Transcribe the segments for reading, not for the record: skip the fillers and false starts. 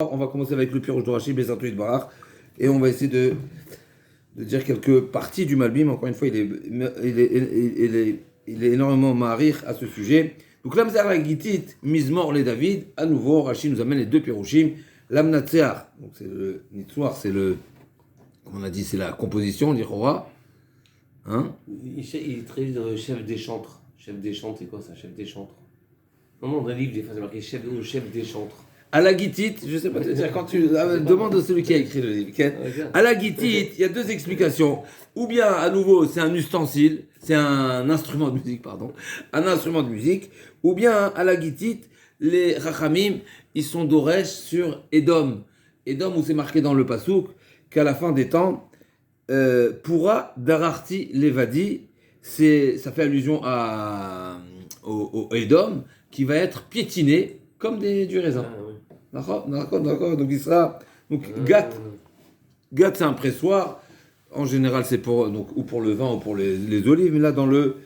On va commencer avec le Pirouge de Rashi, Bezartou Idbarach, et on va essayer de dire quelques parties du Malbim. Encore une fois, il est énormément marir à ce sujet. Donc, l'Amzar la Gitit, Mizmor les David, à nouveau, Rashi nous amène les deux Pirouchim. L'Amnatsear, donc c'est le Nitsoir, c'est le, comme on a dit, c'est la composition, l'Ichora. Hein? Il traduit de chef des chantres. Chef des chantres, c'est quoi ça, chef des chantres? Non, dans le livre, des fois, c'est marqué chef des chantres. À la Gittit, je sais pas te dire, quand tu demandes à celui qui a écrit le livre, okay? À la Gittit, il y a deux explications. Ou bien, à nouveau, c'est un ustensile, c'est un instrument de musique, pardon, un instrument de musique, ou bien, à la Gittit, les Rachamim, ils sont d'Oresh sur Edom. Edom, où c'est marqué dans le Passouk, qu'à la fin des temps, pourra dararti levadi, ça fait allusion au Edom, qui va être piétiné comme du raisin. Ah, oui. D'accord. Donc il sera. Donc Gat, c'est un pressoir. En général, c'est pour ou pour le vin ou pour les olives. Mais là, dans le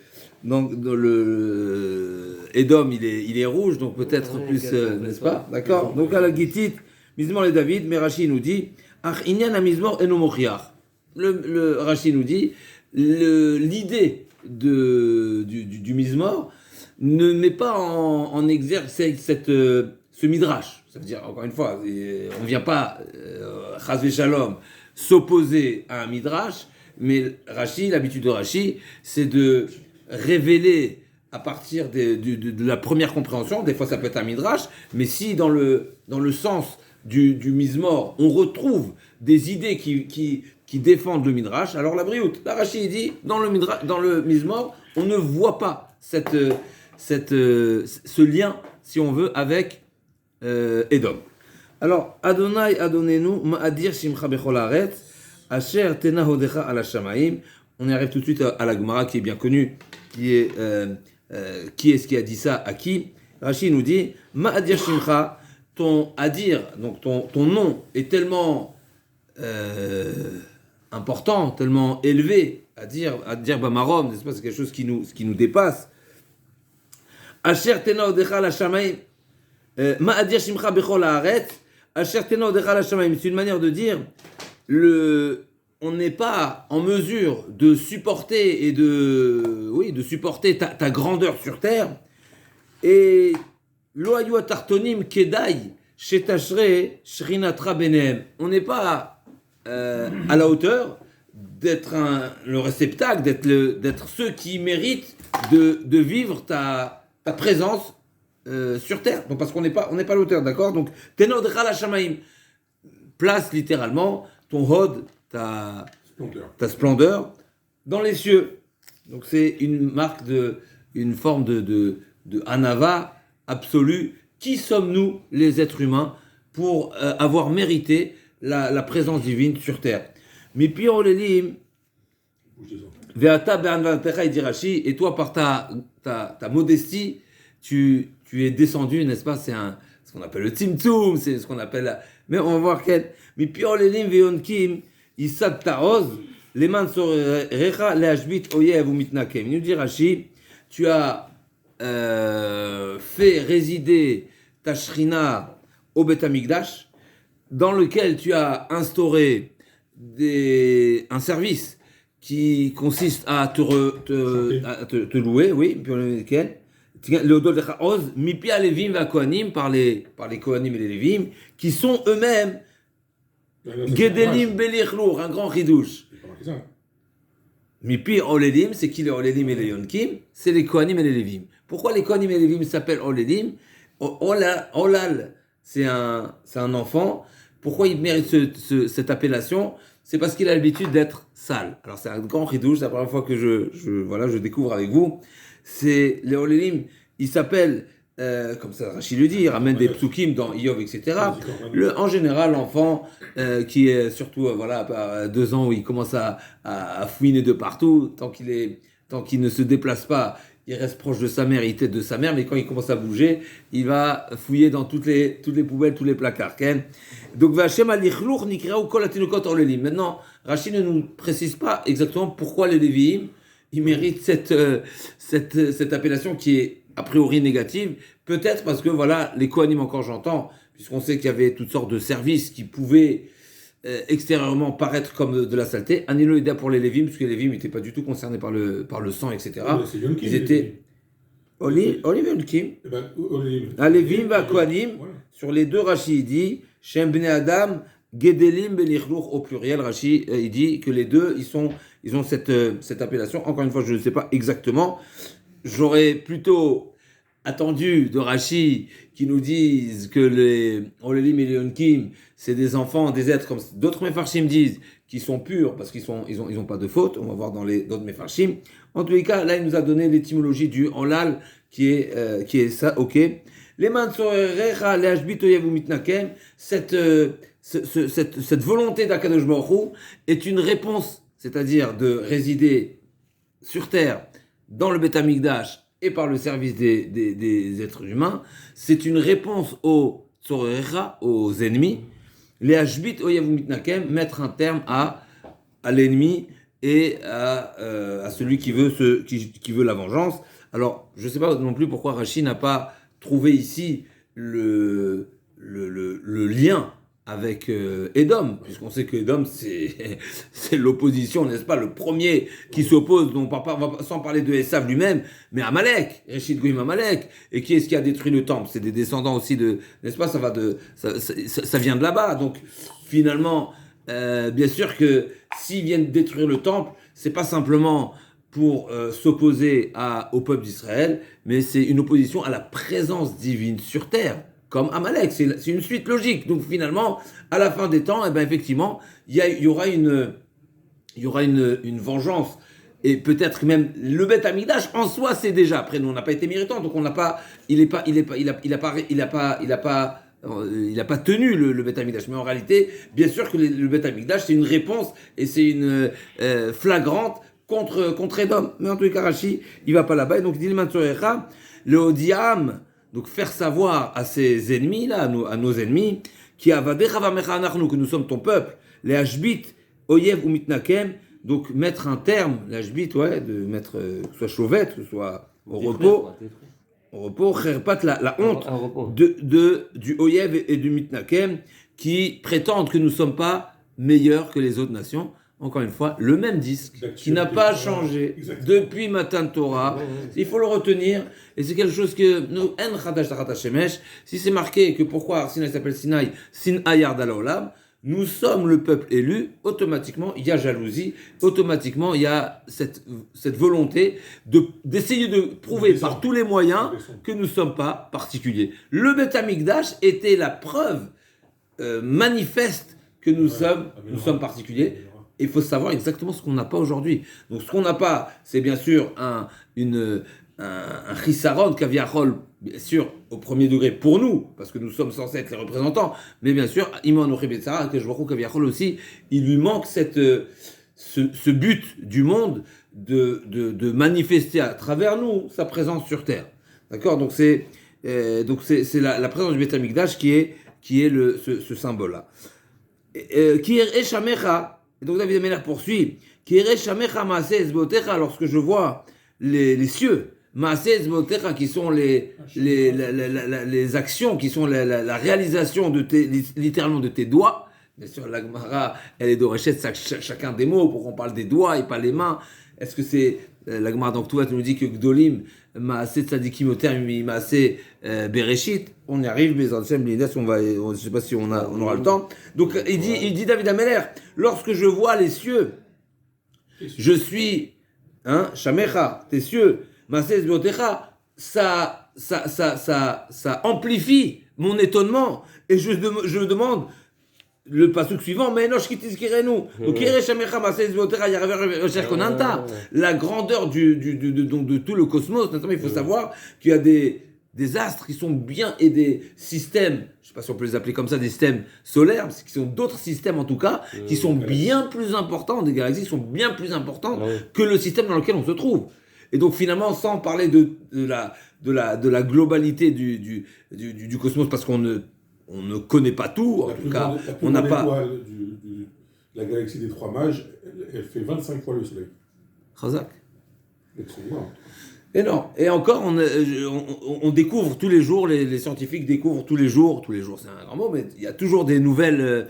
Edom, il est rouge, donc peut-être plus, n'est-ce pas? D'accord. Donc à la Gittit, Mizmor les David, mais Rashi nous dit, Ach inyan Mizmor eno mochiach. Le Rashi nous dit, l'idée du Mizmor ne met pas en exergue ce midrash. Ça veut dire, encore une fois, on ne vient pas, chas v'shalom, s'opposer à un midrash, mais Rashi, l'habitude de Rashi, c'est de révéler à partir de la première compréhension. Des fois, ça peut être un midrash, mais si dans le sens du Mizmor, on retrouve des idées qui défendent le midrash, alors la brioute. La Rashi dit, dans le Mizmor, on ne voit pas ce lien, si on veut, avec Edom. Alors, Adonai Adonenu Ma'adir Shimcha Bechol Haaretz Asher Tena Hodecha Ala Shamayim. On y arrive tout de suite à la Gemara qui est bien connue, qui est-ce qui a dit ça à qui? Rashi nous dit Ma'adir Shimcha, ton Adir, donc ton nom est tellement important, tellement élevé, à dire Bamarom, n'est-ce pas, c'est quelque chose qui nous dépasse. Asher Tena Hodecha Ala Shamayim. Ma'adir Shimcha Bechol Haaretz Asher Tena Hodecha Ala Shamayim. C'est une manière de dire on n'est pas en mesure de supporter de supporter ta grandeur sur terre. Et Lo hayu atartonim kedai shetashre shrinatra benehem. On n'est pas à la hauteur d'être le réceptacle, d'être ceux qui méritent de vivre ta présence sur terre. Donc parce qu'on n'est pas à l'auteur, d'accord? Donc Tena Hodecha Ala Shamayim, place littéralement ton hod, ta splendeur dans les cieux. Donc c'est une marque une forme de anava absolue. Qui sommes-nous, les êtres humains, pour avoir mérité la présence divine sur terre? Mipi olelim ve'ata be'anvatecha, dit Rashi, et toi par ta modestie, tu es descendu, n'est-ce pas? C'est ce qu'on appelle le tzimtzum, c'est ce qu'on appelle mais on va voir quel. Mipi olelim ve'onkim Isad Taoz, les mains sur Recha, Leashbit, Oyev ou Mitnakem. Il nous dit Rashi, tu as fait résider ta shrina au Bet Hamikdash, dans lequel tu as instauré un service qui consiste à te louer, oui, le Odol de Chaoz, Mipi Alevim va Kohanim, par les Kohanim et les Levim, qui sont eux-mêmes Gedelim Belichlur, un grand ridouche. Mipi Oledim, c'est qui les Oledim et les Yonkim? C'est les Kohanim et les Levim. Pourquoi les Kohanim et les Levim s'appellent Oledim? Olal, c'est un enfant. Pourquoi il mérite cette appellation? C'est parce qu'il a l'habitude d'être sale. Alors c'est un grand ridouche, c'est la première fois que je découvre avec vous. C'est les Oledim, ils s'appellent comme ça Rachid le dit, il ramène des psukim dans Iyov, etc. En général, l'enfant qui est surtout à 2 ans où il commence à fouiner de partout, tant qu'il ne se déplace pas, il reste proche de sa mère, il tête de sa mère, mais quand il commence à bouger, il va fouiller dans toutes les poubelles, tous les placards. Donc Vachem alichlur nikrau kol atinokot olelim. Maintenant, Rachid ne nous précise pas exactement pourquoi les Lévi'im ils méritent cette appellation qui est a priori négative, peut-être parce que les Kohanim encore j'entends, puisqu'on sait qu'il y avait toutes sortes de services qui pouvaient extérieurement paraître comme de la saleté. Anilo Ida pour les Lévim, puisque les Lévim n'étaient pas du tout concernés par le sang, etc. C'est Yom Kippur, Ils étaient Oliv et Yonkim. Eh ben, Oliv. Lévim va Kohanim, Voilà. sur les deux, Rashi il dit Shem Bnei Adam, Gedelim Belichluch au pluriel. Rashi il dit que les deux, ils ont cette appellation. Encore une fois, je ne sais pas exactement. J'aurais plutôt attendu de Rashi qui nous disent que les Olelim et les Yonkim, c'est des enfants, des êtres comme d'autres Mefarshim disent, qui sont purs parce qu'ils ont pas de faute. On va voir dans les d'autres Mefarshim. En tous les cas, là, il nous a donné l'étymologie du Enlal qui est ça, ok. Les Mansorecha, les Ashbitoyev ou Mitnakem, cette volonté d'Akadosh Baruch Hu est une réponse, c'est-à-dire de résider sur terre, dans le Beth Amikdash et par le service des êtres humains, c'est une réponse aux Tzorecha, aux ennemis, les Ashbit Oyev ou Mitnakem, mettre un terme à l'ennemi et à celui qui veut la vengeance. Alors, je ne sais pas non plus pourquoi Rashi n'a pas trouvé ici le lien avec Édom, puisqu'on sait que Édom, c'est l'opposition, n'est-ce pas, le premier qui s'oppose, sans parler de Esav lui-même, mais Amalek, Réchid Goïm Amalek. Et qui est-ce qui a détruit le temple? C'est des descendants aussi n'est-ce pas, ça vient de là-bas. Donc, finalement, bien sûr que s'ils viennent détruire le temple, c'est pas simplement pour s'opposer au peuple d'Israël, mais c'est une opposition à la présence divine sur terre, comme Amalek. C'est une suite logique. Donc finalement, à la fin des temps, effectivement, il y aura une vengeance. Et peut-être même le Beth Amikdash en soi, c'est déjà. Après, nous, on n'a pas été méritants, donc on n'a pas. Il a pas tenu le Beth Amikdash. Mais en réalité, bien sûr que le Beth Amikdash, c'est une réponse et c'est une flagrante contre Édom. Mais en tout cas, Rashi, il va pas là-bas. Et donc, il dit le Odiam, donc faire savoir à ses ennemis, là, à nos ennemis, que nous sommes ton peuple, les Ashbit, Oyev ou Mitnakem, donc mettre un terme, l'Ashbit, de mettre, que ce soit chauvette, que ce soit au repos, Kherpat, la honte du Oyev et du Mitnakem, qui prétendent que nous ne sommes pas meilleurs que les autres nations. Encore une fois, le même disque qui n'a pas changé depuis Matan Torah. Il faut le retenir. Et c'est quelque chose que nous, En Chadash Tachat Shemesh, si c'est marqué que pourquoi Sinaï s'appelle Sinaï, Sin Yard al-Olam, nous sommes le peuple élu, automatiquement il y a jalousie, automatiquement il y a cette volonté d'essayer de prouver par tous les moyens que nous ne sommes pas particuliers. Le Beth Amikdash était la preuve manifeste que nous sommes particuliers. Il faut savoir exactement ce qu'on n'a pas aujourd'hui. Donc ce qu'on n'a pas, c'est bien sûr un chisaron, kaviachol, bien sûr au premier degré pour nous, parce que nous sommes censés être les représentants, mais bien sûr, Imon Ochebetsara, que je vois kaviachol aussi, il lui manque ce but du monde de manifester à travers nous sa présence sur terre. D'accord? Donc c'est la présence du Beth Amikdash qui est ce symbole-là. Qui est Eshamecha. Et donc David Améler poursuit, lorsque je vois les cieux, qui sont les actions, qui sont la réalisation littéralement de tes doigts. Bien sûr, la Gemara, elle est d'Orechet, chacun des mots, pour qu'on parle des doigts et pas les mains. Est-ce que c'est la Gemara dans Ktuvat nous dit que Gdolim, Maaseh Tzadikim au terme, Maaseh Bereshit, on y arrive, mais en Shem Lidas, je ne sais pas si on aura le temps. Donc il dit David Améler, lorsque je vois les cieux, je suis, Shamecha, tes cieux, Maaseh Zbotecha, ça amplifie mon étonnement, et je demande le pasuk suivant, mais Enosh kitizkirenu, la grandeur de tout le cosmos. Notamment, il faut savoir qu'il y a des astres qui sont bien, et des systèmes, je ne sais pas si on peut les appeler comme ça, des systèmes solaires, mais qui sont d'autres systèmes en tout cas, qui sont bien plus importants, des galaxies qui sont bien plus importantes que le système dans lequel on se trouve. Et donc finalement, sans parler de la globalité du cosmos, parce qu'on ne connaît pas tout, en tout cas, on n'a pas... La galaxie des trois mages, elle fait 25 fois le soleil. Chazak. Et non. Et encore, on découvre tous les jours, les scientifiques découvrent tous les jours c'est un grand mot, mais il y a toujours des nouvelles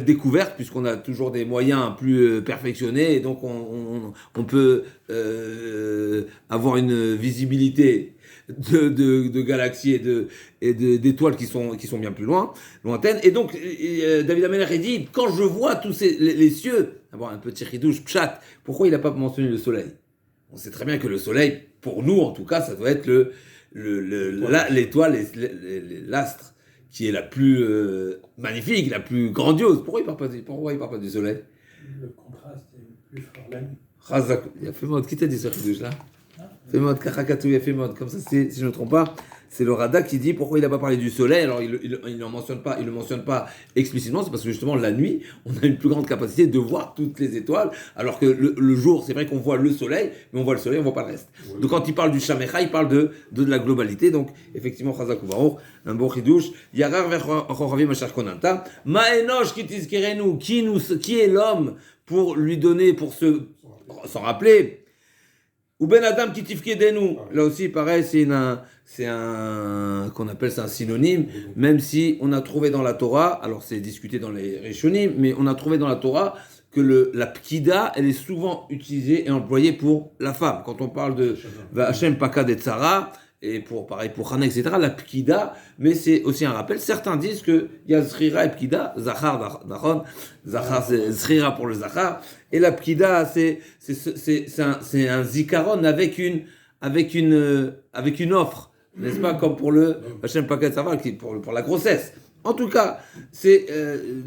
découvertes, puisqu'on a toujours des moyens plus perfectionnés, et donc on peut avoir une visibilité de galaxies d'étoiles qui sont bien plus lointaines. Et donc, David Ameller dit, quand je vois tous les cieux, avoir un petit ridouche, pchat, pourquoi il n'a pas mentionné le soleil? On sait très bien que le soleil, pour nous en tout cas, ça doit être l'étoile, l'astre, qui est la plus magnifique, la plus grandiose. Pourquoi il ne parle pas du soleil? Le contraste est plus fort la nuit. Chazak, il a fait mode. Qui t'a dit ce ridouche là? Fait mode, Karakatou, il a fait mode. Comme ça, si je ne me trompe pas, c'est le Rada qui dit pourquoi il n'a pas parlé du soleil. Alors, il ne le mentionne pas explicitement. C'est parce que justement, la nuit, on a une plus grande capacité de voir toutes les étoiles. Alors que le jour, c'est vrai qu'on voit le soleil, mais on voit le soleil, on ne voit pas le reste. Ouais. Donc, quand il parle du Shamecha, il parle de la globalité. Donc, effectivement, Chazak Baruch, un bon chidouche. Yarar vechoravim mashar konanta. Ma enosh ki tizkerenu. Qui est l'homme pour lui donner, pour s'en rappeler? Ou Ben Adam qui tifkedenu. Là aussi, pareil, c'est un qu'on appelle ça un synonyme, même si on a trouvé dans la Torah, alors c'est discuté dans les Rishonim, mais on a trouvé dans la Torah que la pkida, elle est souvent utilisée et employée pour la femme. Quand on parle de Hashem Pakad et Tzara, et pareil pour Hana, etc., la pkida, mais c'est aussi un rappel. Certains disent qu'il y a Zrira et pkida, Zachar, Nachon, Zachar c'est Zrira pour le Zachar, et la pkida c'est un zikaron avec une offre, n'est-ce pas, comme pour le Hashem Pakat Savar, pour la grossesse. En tout cas,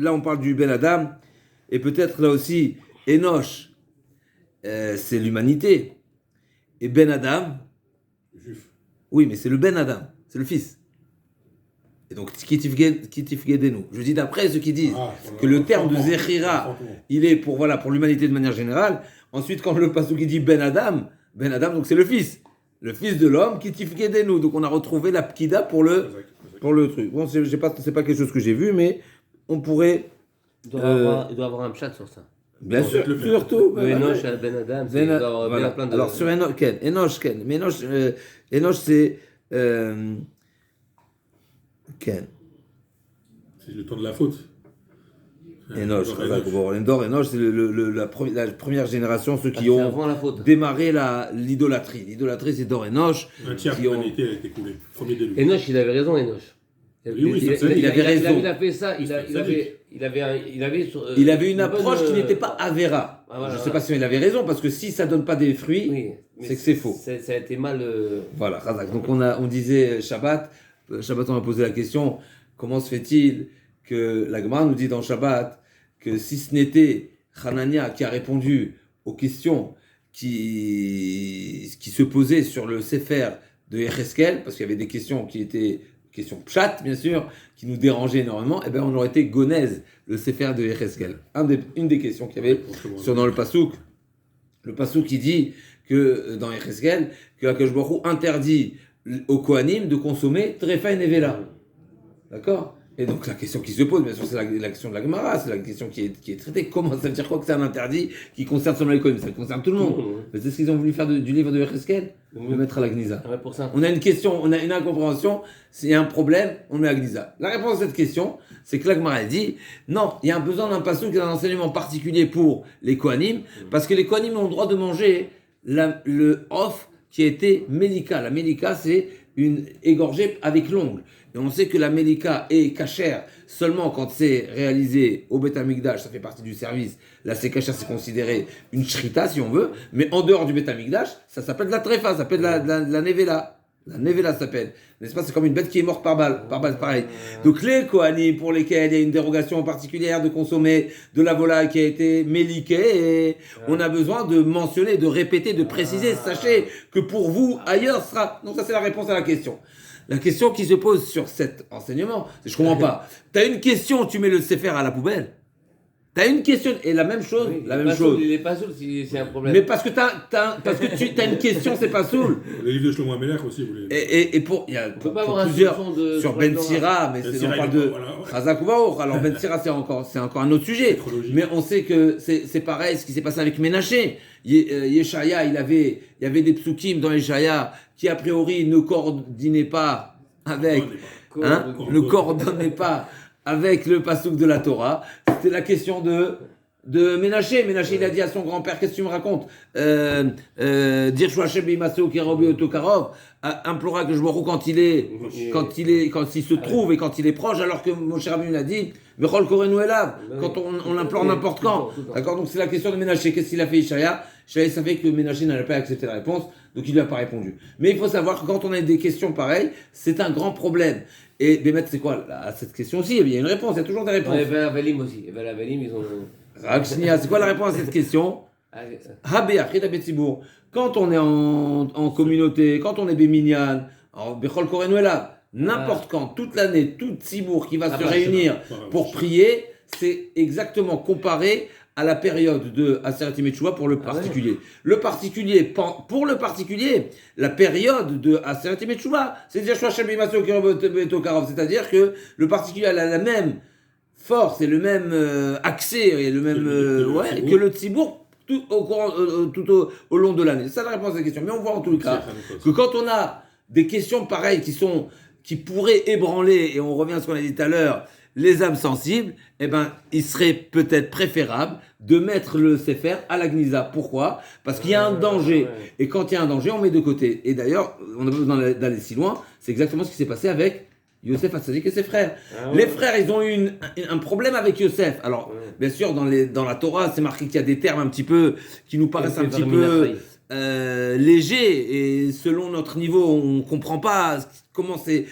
là on parle du Ben Adam, et peut-être là aussi, Enoch, c'est l'humanité, et Ben Adam, Juif. Oui, mais c'est le Ben Adam, c'est le fils. Et donc, Kitifgedenu. Je dis d'après ceux qui disent que le terme de Zechira, il est pour l'humanité de manière générale. Ensuite, quand le passage qui dit Ben Adam, donc c'est le fils de l'homme, Kitifgedenu. Donc, on a retrouvé la Pkida pour le truc. Bon, c'est pas quelque chose que j'ai vu, mais on pourrait. Il doit avoir un chat sur ça. Bien sûr, surtout. Enoch, Ben Adam, c'est bien plein de. Alors, sur Enoch, mais Enoch, c'est. Ken. C'est le temps de la faute. Enoch, c'est la première génération, ceux qui ont démarré l'idolâtrie. L'idolâtrie, c'est Dor Enoch. Un tiers de l'humanité a été coulé. Premier début. Enoch, il avait raison, Enoch. Il avait raison. Il a fait ça, il avait une approche qui n'était pas Avera. Je ne sais pas si il avait raison, parce que si ça ne donne pas des fruits, c'est que c'est faux. Ça a été mal. Voilà, Razak. Donc on disait Shabbat, on a posé la question, comment se fait-il que la Gemara nous dit dans Shabbat que si ce n'était Hanania qui a répondu aux questions qui se posaient sur le Sefer de Yecheskel, parce qu'il y avait des questions qui étaient question pshat, bien sûr, qui nous dérangeait énormément, et bien on aurait été gonèse, le Sefer de Yecheskel. Une des questions qu'il y avait dans le Passouk. Le Passouk qui dit que dans Yecheskel, que Akadosh Baruch Hu interdit aux Kohanim de consommer Trefa et Nevela. D'accord? Et donc la question qui se pose, bien sûr, c'est la question de la Gemara, c'est la question qui est traitée. Comment ça veut dire quoi que c'est un interdit qui concerne seulement les Kohanim? Ça concerne tout le monde. Mais c'est ce qu'ils ont voulu faire du livre de Yecheskel, le mettre à la Gnisa. Pour ça. On a une question, on a une incompréhension, s'il y a un problème, on met à Gnisa. La réponse à cette question, c'est que la Gemara dit, non, il y a un besoin d'un passouk, d'un enseignement particulier pour les Kohanim, parce que les Kohanim ont le droit de manger le off qui a été Melika. La Melika, c'est une égorgée avec l'ongle. Et on sait que la Melika est cachère seulement quand c'est réalisé au Beth Amikdash, ça fait partie du service. Là, c'est cachère, c'est considéré une shrita, si on veut. Mais en dehors du Beth Amikdash, ça s'appelle de la tréfa, ça s'appelle de la nevela. La nevela s'appelle. N'est-ce pas? C'est comme une bête qui est morte par balle, pareil. Donc les Kohanim pour lesquels il y a une dérogation particulière de consommer de la volaille qui a été méliquée, et on a besoin de mentionner, de répéter, de préciser. Sachez que pour vous, ailleurs sera... Donc ça, c'est la réponse à la question. La question qui se pose sur cet enseignement, c'est je comprends pas. T'as une question, tu mets le Sefer à la poubelle. T'as une question, et la même chose, Oui, la même chose. Soul, il est pas soul si c'est un problème. Mais parce que tu as une question, c'est pas soul. Le livre de Shlomo Amelech aussi, vous l'avez. Et pour, il y a peut pour pas avoir un plusieurs, soupçon de- sur sur Ben la Torah. Sira, mais Ben on Sira, parle il est de pas- voilà, ouais. Chazak ou Baruch. Alors Ben Sira, c'est encore un autre sujet. Trop logique. Mais on sait que c'est pareil ce qui s'est passé avec Ménaché. Yeshaya, il y avait des psukim dans Yeshaya qui a priori ne coordinaient pas avec, ne coordonnaient pas avec le pasuk de la Torah. C'était la question de Ménaché. Ménaché, il a dit à son grand-père, qu'est-ce que tu me racontes? Dire Shouachem Bimaseo Kerobi Otokarov, implora que je vois quand il se trouve et quand il est proche, alors que Moshe Rabbeinu a dit, Bechol Korenu Elav, quand on l'implore n'importe quand. D'accord? Donc c'est la question de Ménaché. Qu'est-ce qu'il a fait Ishaïa? Ishaïa savait que Ménaché n'allait pas accepter la réponse, donc il lui a pas répondu. Mais il faut savoir que quand on a des questions pareilles, c'est un grand problème. Et Bémet, c'est quoi? À cette question aussi, il y a une réponse, il y a toujours des réponses. Et Ben Avalim aussi. Et Ben Avalim, ils ont. C'est quoi la réponse à cette question? Habé, Achid Habé Tzibour. Quand on est en communauté, quand on est Béminyan, en Bechol Korenu Elav, n'importe quand, toute l'année, tout Tzibour qui va se réunir pour prier, c'est exactement comparé à la période de Aseret Yemei Teshuvah pour le particulier. Le particulier, pour le particulier, la période de Aseret Yemei Teshuvah, c'est-à-dire c'est-à-dire que le particulier a la même force et le même accès et le même que le Tzibour tout au long de l'année. C'est ça la réponse à la question. Mais on voit en tout cas que quand on a des questions pareilles qui pourraient ébranler, et on revient à ce qu'on a dit tout à l'heure, les âmes sensibles, eh ben, il serait peut-être préférable de mettre le Sefer à la Gnisa. Pourquoi? Parce qu'il y a un danger. Et quand il y a un danger, on met de côté. Et d'ailleurs, on n'a pas besoin d'aller si loin, c'est exactement ce qui s'est passé avec Yosef Hatzadik et ses frères. Les frères, ils ont eu un problème avec Yosef. Alors, bien sûr, dans la Torah, c'est marqué qu'il y a des termes un petit peu qui nous paraissent un petit peu légers. Et selon notre niveau, on ne comprend pas comment ces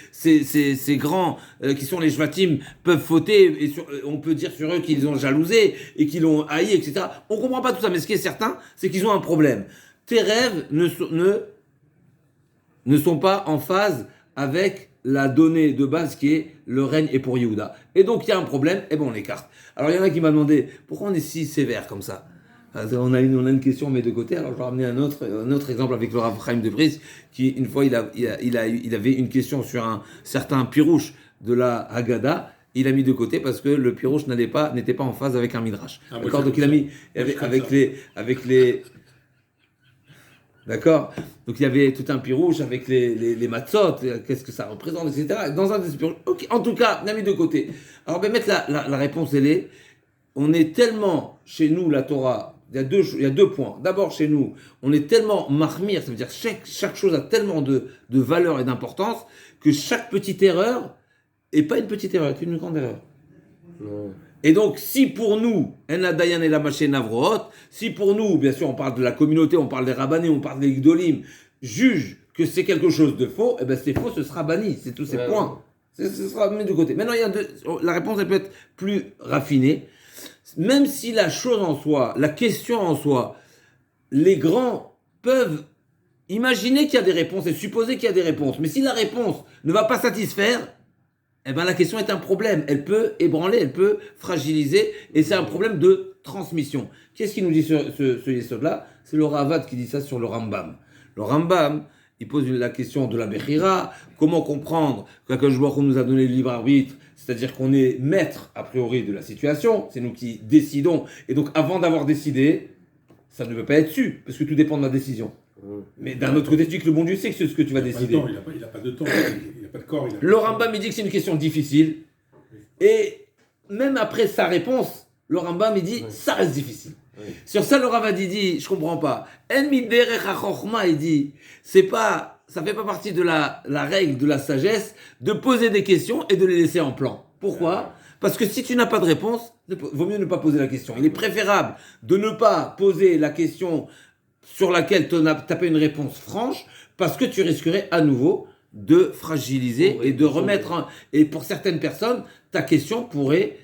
grands qui sont les Shvatim peuvent fauter. Et on peut dire sur eux qu'ils ont jalousé et qu'ils l'ont haï, etc. On ne comprend pas tout ça. Mais ce qui est certain, c'est qu'ils ont un problème. Tes rêves ne sont pas en phase avec la donnée de base qui est le règne est pour Yehuda. Et donc il y a un problème, et bon on l'écarte. Alors il y en a qui m'a demandé pourquoi on est si sévère comme ça. On a une question, on met de côté. Alors je vais ramener un autre exemple avec le Rav Chaim de Brisk, qui une fois il avait une question sur un certain pirouche de la Haggadah. Il a mis de côté parce que le pirouche n'était pas en phase avec un midrash. D'accord, donc il a mis avec les d'accord. Donc il y avait tout un pirouche avec les matzot, qu'est-ce que ça représente, etc. Dans un des pirouches. Ok, en tout cas, on a mis de côté. Alors ben mettre la réponse, elle est, on est tellement chez nous la Torah. Il y a deux points. D'abord chez nous, on est tellement mahmir, ça veut dire chaque chose a tellement de valeur et d'importance que chaque petite erreur est pas une petite erreur, c'est une grande erreur. Et donc, si pour nous, En Dayan et la Maché Navroot, si pour nous, bien sûr, on parle de la communauté, on parle des rabbanés, on parle des gdolim, juge que c'est quelque chose de faux, eh ben c'est faux, ce sera banni, c'est tous ces points. Ce sera mis de côté. Maintenant, la réponse, elle peut être plus raffinée. Même si la chose en soi, la question en soi, les grands peuvent imaginer qu'il y a des réponses et supposer qu'il y a des réponses. Mais si la réponse ne va pas satisfaire, eh ben la question est un problème. Elle peut ébranler, elle peut fragiliser, et c'est un problème de transmission. Qu'est-ce qu'il nous dit ce yesod-là? C'est le Ravad qui dit ça sur le Rambam. Le Rambam, il pose la question de la Bechira, comment comprendre qu'Akadosh Baruch Hu nous a donné le libre arbitre, c'est-à-dire qu'on est maître a priori de la situation, c'est nous qui décidons, et donc avant d'avoir décidé, ça ne peut pas être su, parce que tout dépend de ma décision. Mais d'un autre côté, tu dis que le bon Dieu sait que c'est ce que tu vas décider. Il n'a pas de temps, il n'a pas de corps. Le Rambam, il dit que c'est une question difficile. Et même après sa réponse, le Rambam, il dit, ça reste difficile. Sur ça, le Ravad, il dit, je comprends pas. En miderech ha-chokhma, il dit, ça fait pas partie de la règle de la sagesse de poser des questions et de les laisser en plan. Pourquoi? Parce que si tu n'as pas de réponse, vaut mieux ne pas poser la question. Il est préférable de ne pas poser la question sur laquelle tu n'as pas une réponse franche, parce que tu risquerais à nouveau de fragiliser et de remettre... Et pour certaines personnes, ta question pourrait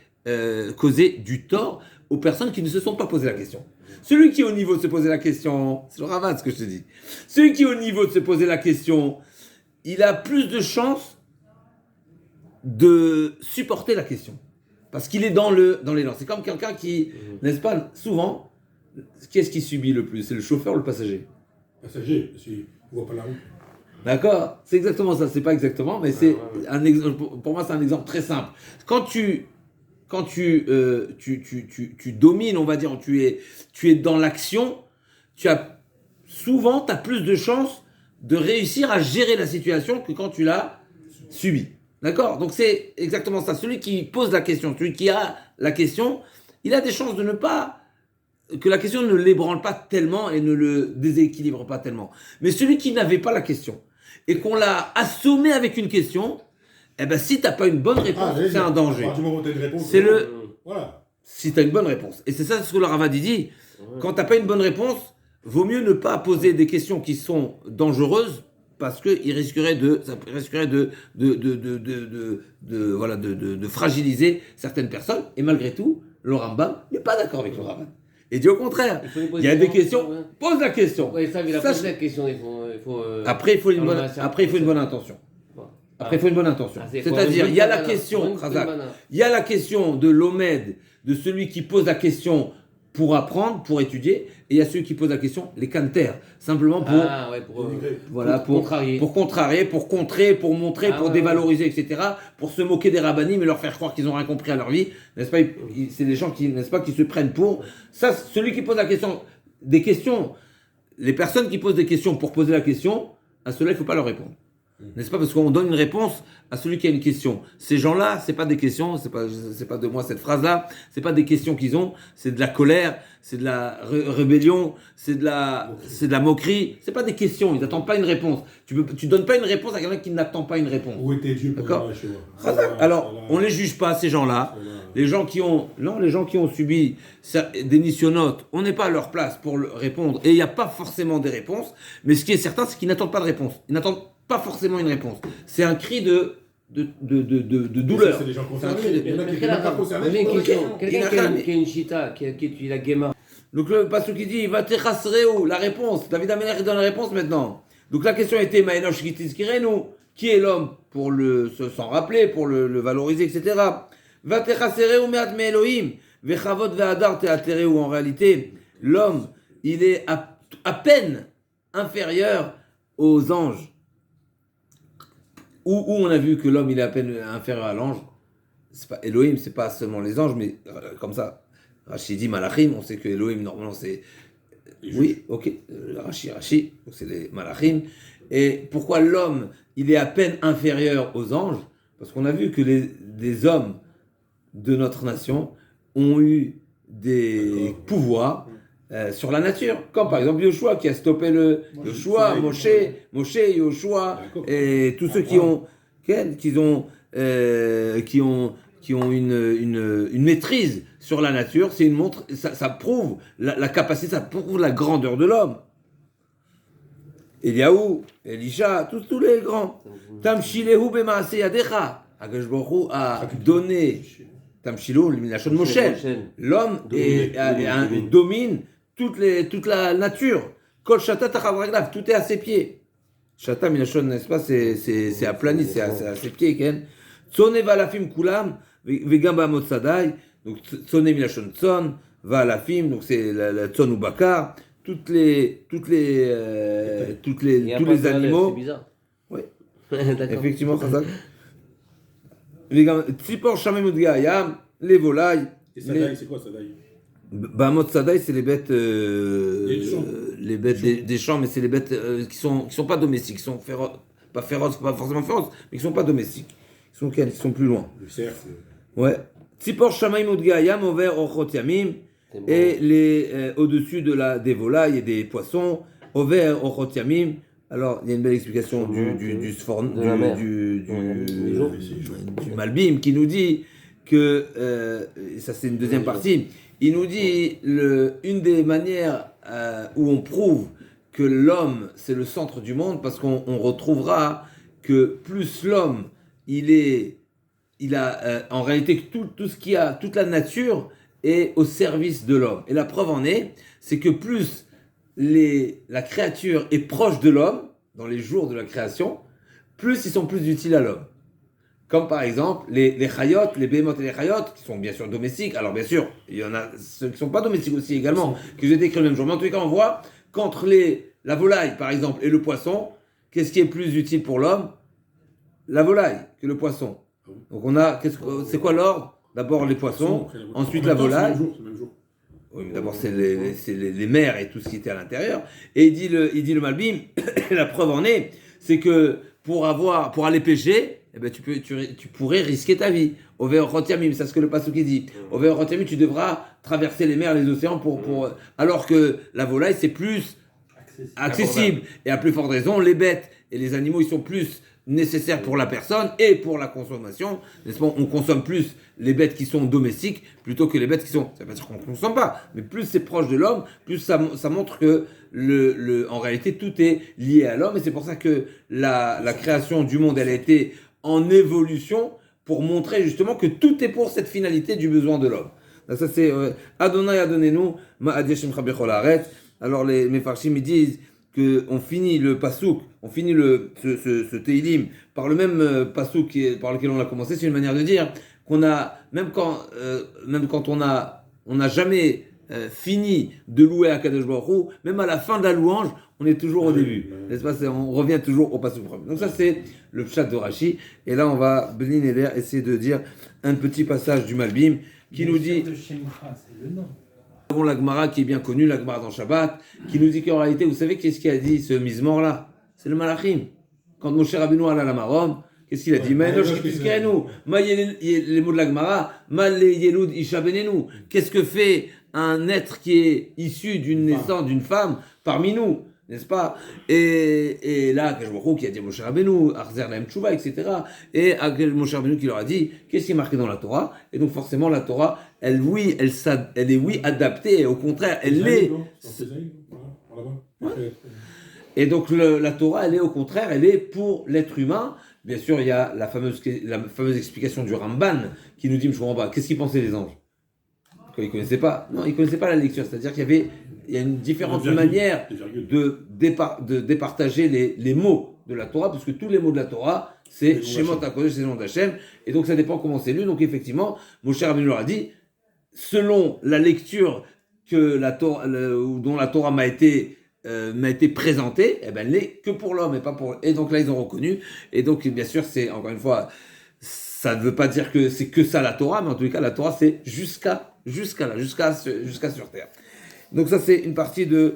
causer du tort aux personnes qui ne se sont pas posé la question. Celui qui est au niveau de se poser la question, c'est le Ravad ce que je te dis, celui qui est au niveau de se poser la question, il a plus de chances de supporter la question. Parce qu'il est dans l'élan. C'est comme quelqu'un qui, n'est-ce pas, souvent, qu'est-ce qui subit le plus? C'est le chauffeur ou le passager? Passager, parce qu'il ne voit pas la route. D'accord? C'est exactement ça. C'est pas exactement, mais c'est un exemple. Pour moi, c'est un exemple très simple. Quand tu domines, on va dire, tu es dans l'action, souvent, tu as plus de chances de réussir à gérer la situation que quand tu l'as subie. D'accord? Donc c'est exactement ça. Celui qui pose la question, celui qui a la question, il a des chances de ne pas, que la question ne l'ébranle pas tellement et ne le déséquilibre pas tellement. Mais celui qui n'avait pas la question et qu'on l'a assommé avec une question, eh ben si t'as pas une bonne réponse, c'est un danger. C'est le, voilà. Si t'as une bonne réponse. Et c'est ça ce que le Ravadi dit. Quand t'as pas une bonne réponse, vaut mieux ne pas poser des questions qui sont dangereuses parce que ça risquerait de fragiliser certaines personnes. Et malgré tout, le Rambam n'est pas d'accord avec le Rambam. Et dit au contraire, il y a des questions, pose la question. Ouais, ça, il a posé la question. Après, il faut une bonne intention. Après, il faut une bonne intention. C'est-à-dire, il y a la question, il y a la question de l'Omed, de celui qui pose la question pour apprendre, pour étudier, et il y a ceux qui posent la question, les canters, simplement pour contrarier, pour contrer, pour montrer, pour dévaloriser, etc., pour se moquer des rabbinim et leur faire croire qu'ils n'ont rien compris à leur vie, n'est-ce pas? C'est des gens qui, n'est-ce pas, qui se prennent pour. Ça, celui qui pose la question, les personnes qui posent des questions pour poser la question, à ceux-là, il ne faut pas leur répondre. N'est-ce pas? Parce qu'on donne une réponse à celui qui a une question. Ces gens-là, c'est pas des questions, c'est pas de moi cette phrase-là, c'est pas des questions qu'ils ont, c'est de la colère, c'est de la rébellion, c'est de la moquerie, c'est pas des questions, ils n'attendent pas une réponse. Tu donnes pas une réponse à quelqu'un qui n'attend pas une réponse. Où était Dieu pour d'accord? Alors, on les juge pas, ces gens-là. Les gens qui ont subi des nissionotes, on n'est pas à leur place pour répondre, et il n'y a pas forcément des réponses, mais ce qui est certain, c'est qu'ils n'attendent pas de réponse. Ils n'attendent pas forcément une réponse. C'est un cri de douleur. C'est des gens concernés. Il y en a qui ne sont pas concernés. Quelqu'un qui a une chita, qui étudie la Gemara. Donc le pasteur qui dit, va te chassereu, la réponse. David Améler donne la réponse maintenant. Donc la question était, Maïnosh Kitizkirenu, qui est l'homme pour s'en rappeler, pour le valoriser, etc. Va te chassereu meat me Elohim, vechavot ve'adar te'atereu. En réalité, l'homme, il est à peine inférieur aux anges. Où on a vu que l'homme il est à peine inférieur à l'ange. C'est pas Elohim, c'est pas seulement les anges, mais comme ça, Rachid dit Malachim, on sait que Elohim normalement c'est. Oui, ok, Rachid, donc c'est les Malachim. Et pourquoi l'homme il est à peine inférieur aux anges? Parce qu'on a vu que des hommes de notre nation ont eu des pouvoirs sur la nature, comme par exemple Yoshua qui a stoppé Moshe, Yoshua et tous ceux qui ont une maîtrise sur la nature. C'est une montre, ça prouve la capacité, ça prouve la grandeur de l'homme. Eliaou, Elisha, tous les grands. Tamshilehu bemaase yadecha. Akadosh Baruch Hu a donné Tamshilehu l'illumination de Moshe. L'homme domine toute la nature. Kol shata tachal raglav, tout est à ses pieds. Shata minashon, n'est-ce pas, c'est aplani, c'est à ses pieds. Tzone valafim kulam, vegam ba'amot sadai. Donc tzone minashon tzon, valafim, donc c'est la tzon ou bakar. Tous les animaux. C'est bizarre. Oui. Effectivement, Khazak. Tzipor shamem udgayam, les volailles. Et Sadaï, c'est quoi Sadaï? Bahamot Sadaï, c'est les bêtes, des champs, mais c'est les bêtes qui sont pas domestiques, qui sont pas forcément féroces, mais qui sont pas domestiques, qui sont plus loin. Le cerf. Ouais. Tzipor Shamaim Udgayam over Ochot Yamim, et au-dessus des volailles et des poissons, over Ochot Yamim. Alors, il y a une belle explication du Malbim qui nous dit que, ça c'est une deuxième partie, il nous dit une des manières où on prouve que l'homme c'est le centre du monde, parce qu'on retrouvera que plus l'homme il a en réalité tout ce qu'il y a, toute la nature est au service de l'homme. Et la preuve en est, c'est que plus la créature est proche de l'homme dans les jours de la création, plus ils sont plus utiles à l'homme. Comme par exemple les chayotes, les behemoth et les chayotes, qui sont bien sûr domestiques. Alors bien sûr, il y en a ceux qui ne sont pas domestiques aussi également, qui ont été créés le même jour. Mais en tout cas, on voit qu'entre la volaille, par exemple, et le poisson, qu'est-ce qui est plus utile pour l'homme? La volaille que le poisson. Donc on a, c'est quoi l'ordre? D'abord les poissons, ensuite la volaille. C'est le même jour. Oui, mais d'abord c'est les mers et tout ce qui était à l'intérieur. Et il dit le Malbim, la preuve en est, c'est que pour aller pêcher, eh ben tu pourrais risquer ta vie. Over Rotiamim, c'est ce que le Passouk dit. Over Rotiamim, tu devras traverser les mers, les océans alors que la volaille c'est plus accessible. Et à plus forte raison, les bêtes et les animaux, ils sont plus nécessaires pour la personne et pour la consommation. N'est-ce pas? On consomme plus les bêtes qui sont domestiques plutôt que les bêtes qui sont... Ça veut pas dire qu'on ne consomme pas, mais plus c'est proche de l'homme, plus ça montre que en réalité tout est lié à l'homme. Et c'est pour ça que la création du monde, elle a été en évolution pour montrer justement que tout est pour cette finalité du besoin de l'homme. Donc ça c'est Adonai Adonenu Ma'adir Shemcha Bechol Haaretz. Alors les Mefarshim ils disent qu'on finit le pasouk, on finit ce Teilim par le même pasouk par lequel on a commencé. C'est une manière de dire qu'on a, même quand on n'a jamais fini de louer Akadosh Baruch Hu, même à la fin de la louange, on est toujours au début. N'est-ce pas? On revient toujours au pasouk premier. Donc ça c'est le pshat de Rashi. Et là on va, Benin et Léa, essayer de dire un petit passage du Malbim qui nous dit... Nous avons la Gemara qui est bien connue, la Gemara dans Shabbat, qui nous dit qu'en réalité, vous savez qu'est-ce qu'il a dit ce Mizmor là? C'est le Malachim. Quand Moshe Rabbeinu alla à la Marom, qu'est-ce qu'il a dit? Les mots de la Gemara, Mal Yelud Isha Benenu. Qu'est-ce que fait un être qui est issu d'une naissance d'une femme parmi nous? N'est-ce pas? Et là, Kajbourou qui a dit Moshe Rabbeinu, Arzer Lahem Tshuva, etc. Et Moshe Rabbeinu qui leur a dit, qu'est-ce qui est marqué dans la Torah? Et donc forcément, la Torah, elle est adaptée, et au contraire, elle est... Et donc la Torah, elle est au contraire, elle est pour l'être humain. Bien sûr, il y a la fameuse explication du Ramban qui nous dit, je ne comprends pas, qu'est-ce qu'ils pensaient les anges? Ils ne connaissaient pas. Non, ils ne connaissaient pas la lecture, c'est-à-dire il y a une différente manière de départager les mots de la Torah, parce que tous les mots de la Torah, c'est Shemot HaKodesh, c'est le nom d'Hachem, et donc ça dépend comment c'est lu. Donc effectivement, Moshe Rabbeinu leur a dit, selon la lecture dont la Torah m'a été présentée, eh ben, elle n'est que pour l'homme et pas pour... Et donc là, ils ont reconnu, et donc bien sûr, c'est, encore une fois, ça ne veut pas dire que c'est que ça la Torah, mais en tout cas, la Torah, c'est jusqu'à sur terre. Donc ça c'est une partie des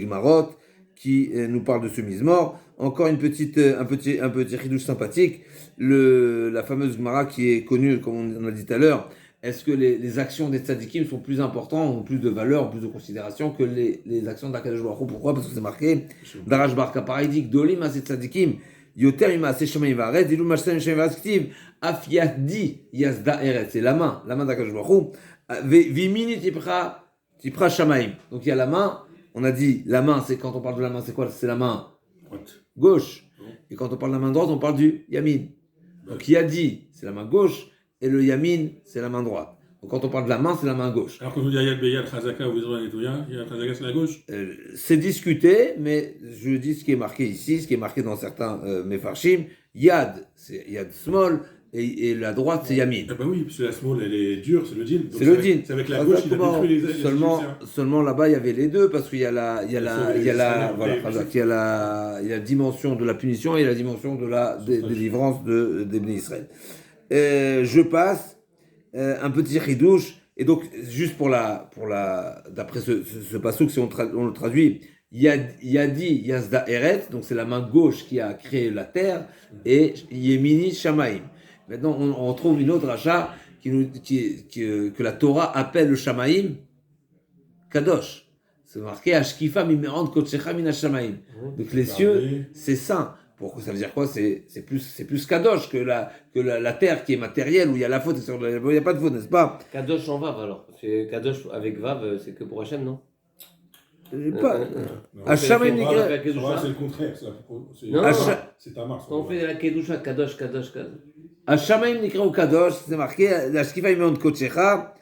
Gemarot qui nous parle de ce Mizmor. Encore un petit chidouche sympathique, la fameuse Gemara qui est connue, comme on a dit tout à l'heure. Est-ce que les actions des tzadikim sont plus importantes, ont plus de valeur, ont plus de considération que les actions d'Akadosh Baruch Hu? Pourquoi? Parce que c'est marqué Darash Barka pareil dit Gdolim Aset Tzadikim Yoter Ima Aset Shemayim Vaaretz Dilum Mashem Shemayim Vaaretz Ktiv Af Yadi Yazda Eretz. C'est la main d'Akadosh Baruch Hu. Vimini Tipra Shamaim. Donc il y a la main, on a dit la main, c'est quand on parle de la main, c'est quoi? C'est la main gauche. Et quand on parle de la main droite, on parle du Yamin. Donc Yadi, c'est la main gauche, et le Yamin, c'est la main droite. Donc quand on parle de la main, c'est la main gauche. Alors quand on dit Yad Beyad Chazaka, vous avez tout Yad Chazaka, c'est la gauche? C'est discuté, mais je dis ce qui est marqué ici, ce qui est marqué dans certains Mefarshim. Yad, c'est Yad Small, et la droite, c'est Yamin. Ah bah oui, parce que la small, elle est dure, c'est le din. C'est le din. C'est avec la gauche qu'il a détruit les seulement là-bas, il y avait les deux, parce qu'il y a la dimension de la punition et la dimension de la délivrance des Bnei Israël. Je passe un petit chidouche, et donc juste d'après ce passouk, si on le traduit, Yadi Yazda Eretz, donc c'est la main gauche qui a créé la terre, et Yemini Shamaim. Maintenant, on trouve une autre rachat que la Torah appelle le Shamaim Kadosh. C'est marqué Ashkifa Mimerand Kotshecha Min Shamaim. Donc les cieux, c'est saint. Pourquoi? Ça veut dire quoi? C'est plus Kadosh que la terre qui est matérielle, où il y a la faute, il n'y a pas de faute, n'est-ce pas? Kadosh en Vav alors. C'est Kadosh avec Vav, c'est que pour Hachem, non? Hachem Nikra. C'est le contraire. C'est ta marque. On fait de la Kedusha, Kadosh. Hachem Nikra ou Kadosh, c'est marqué Ashkifa Mimerand Kotshecha.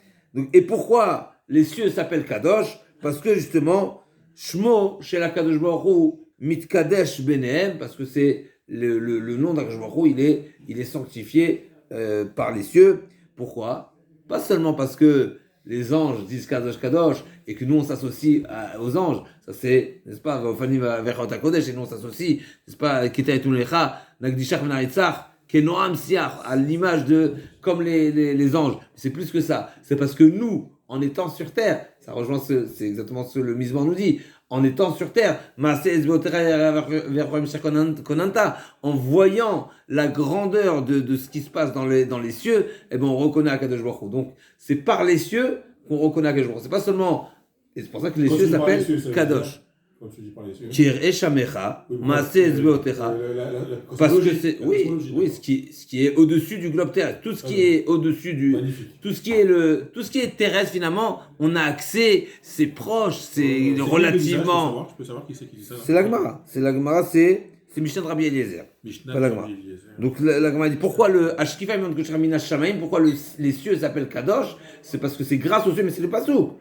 Et pourquoi les cieux s'appellent Kadosh? Parce que justement, Shmo, chez la Kadosh Baruch Hu, Mitkadesh Benehem, parce que c'est le nom d'Akadosh Baruch Hu, il est sanctifié par les cieux. Pourquoi? Pas seulement parce que les anges disent Kadosh Kadosh et que nous on s'associe aux anges. Ça c'est, n'est-ce pas, Vofani Vechot HaKodesh, et nous on s'associe, n'est-ce pas, Kita et Lecha, Nagdishach Venaritzach, Kenoam Siach, à l'image de, comme les anges. C'est plus que ça. C'est parce que nous, en étant sur terre, ça rejoint c'est exactement ce que le Mizmor nous dit, en étant sur terre, en voyant la grandeur de ce qui se passe dans les cieux, eh ben on reconnaît Akadosh Baruch Hu. Donc c'est par les cieux qu'on reconnaît Akadosh Baruch Hu. C'est pas seulement, et c'est pour ça que les cieux s'appellent Kadosh. Comme tu dis par les cieux. Tir'e shamecha, maaseh etzbeotecha. Parce que c'est, oui, ce qui est au-dessus du globe terrestre, tout ce qui est au-dessus tout ce qui est terrestre finalement, on a accès, c'est proche, c'est relativement. Je peux savoir qui dit ça. C'est l'Agmara, c'est Mishnah de Rabbi Eliezer. Pas l'Agmara. Donc l'Agmara dit pourquoi le Ashkifa Mina Shamaim, pourquoi les cieux s'appellent Kadosh, c'est parce que c'est grâce aux cieux, mais c'est le pasuk.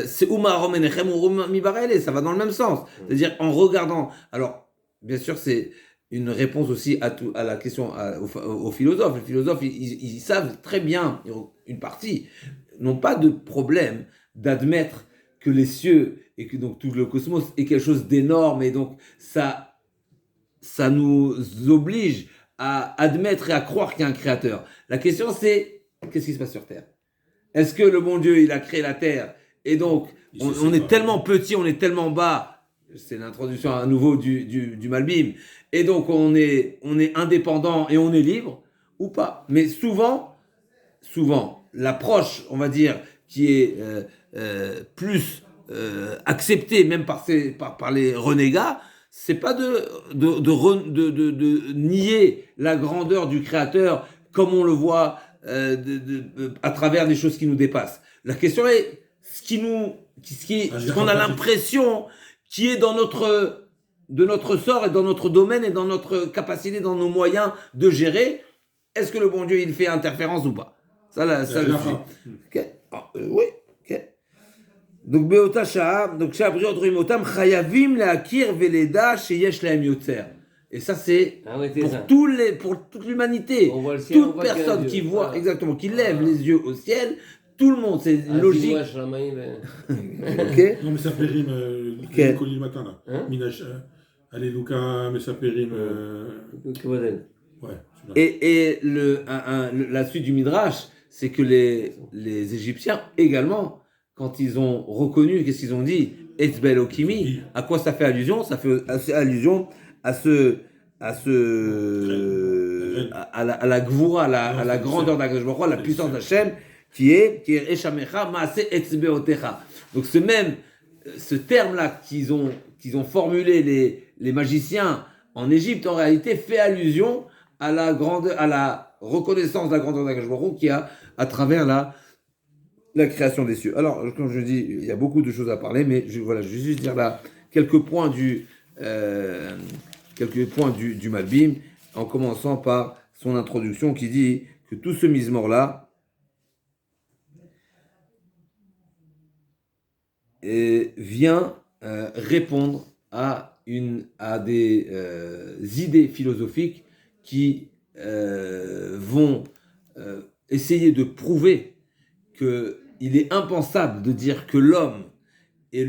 C'est Umarom Enechem ou Mibarele, ça va dans le même sens. C'est-à-dire en regardant. Alors, bien sûr, c'est une réponse aussi à la question aux philosophes. Les philosophes, ils savent très bien, une partie, n'ont pas de problème d'admettre que les cieux et que donc tout le cosmos est quelque chose d'énorme et donc ça nous oblige à admettre et à croire qu'il y a un créateur. La question c'est qu'est-ce qui se passe sur Terre? Est-ce que le bon Dieu, il a créé la terre et donc on est tellement petit, on est tellement bas, c'est l'introduction à nouveau du Malbim, et donc on est indépendant et on est libre ou pas? Mais souvent, l'approche, on va dire, qui est plus acceptée même par les renégats, c'est pas de nier la grandeur du Créateur comme on le voit à travers des choses qui nous dépassent. La question est ce qu'on a l'impression qui est de notre sort et dans notre domaine et dans notre capacité, dans nos moyens de gérer. Est-ce que le bon Dieu il fait interférence ou pas? Ça okay. Oui. Okay. Donc beota sha'a, donc sha'a briot otam chayavim le'akir ve'leda sheyesh lahem yotzer. Et ça, c'est pour toute l'humanité. Toute personne qui voit, exactement, qui lève les yeux au ciel, tout le monde, c'est logique. Ok. Non, mais ça périme, le matin, là. Minach, Alléluia, mais ça périme. Ouais. Et la suite du Midrash, c'est que les Égyptiens également, quand ils ont reconnu, qu'est-ce qu'ils ont dit? Etzbel Okimi. À quoi ça fait allusion? Ça fait allusion à la gvoura, à la grandeur d'Akadosh Baruch Hu, à la puissance d'Hachem, qui est Eshamecha Maaseh Etzbeotecha. Donc ce terme-là qu'ils ont formulé les magiciens en Égypte, en réalité, fait allusion à la reconnaissance de la grandeur d'Akadosh Baruch Hu qui a à travers la création des cieux. Alors, comme je dis, il y a beaucoup de choses à parler, mais je vais juste dire là quelques points du Malbim, en commençant par son introduction qui dit que tout ce Mizmor-là vient répondre à des idées philosophiques qui vont essayer de prouver qu'il est impensable de dire que l'homme est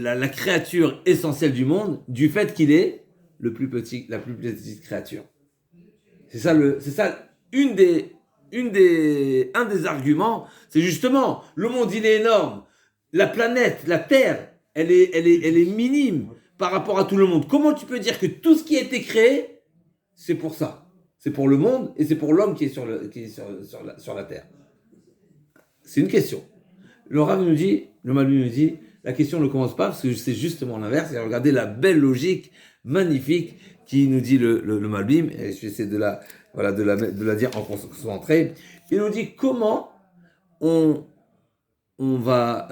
la créature essentielle du monde du fait qu'il est la plus petite créature. C'est ça un des arguments, c'est justement le monde il est énorme, la planète, la Terre, elle est minime par rapport à tout le monde. Comment tu peux dire que tout ce qui a été créé, c'est pour ça, c'est pour le monde et c'est pour l'homme qui est sur la Terre? C'est une question. Le Rav nous dit, le Malbim nous dit, la question ne commence pas parce que c'est justement l'inverse. Et regardez la belle logique magnifique qui nous dit le Malbim. Et je vais essayer de la dire en concentré. Il nous dit comment on va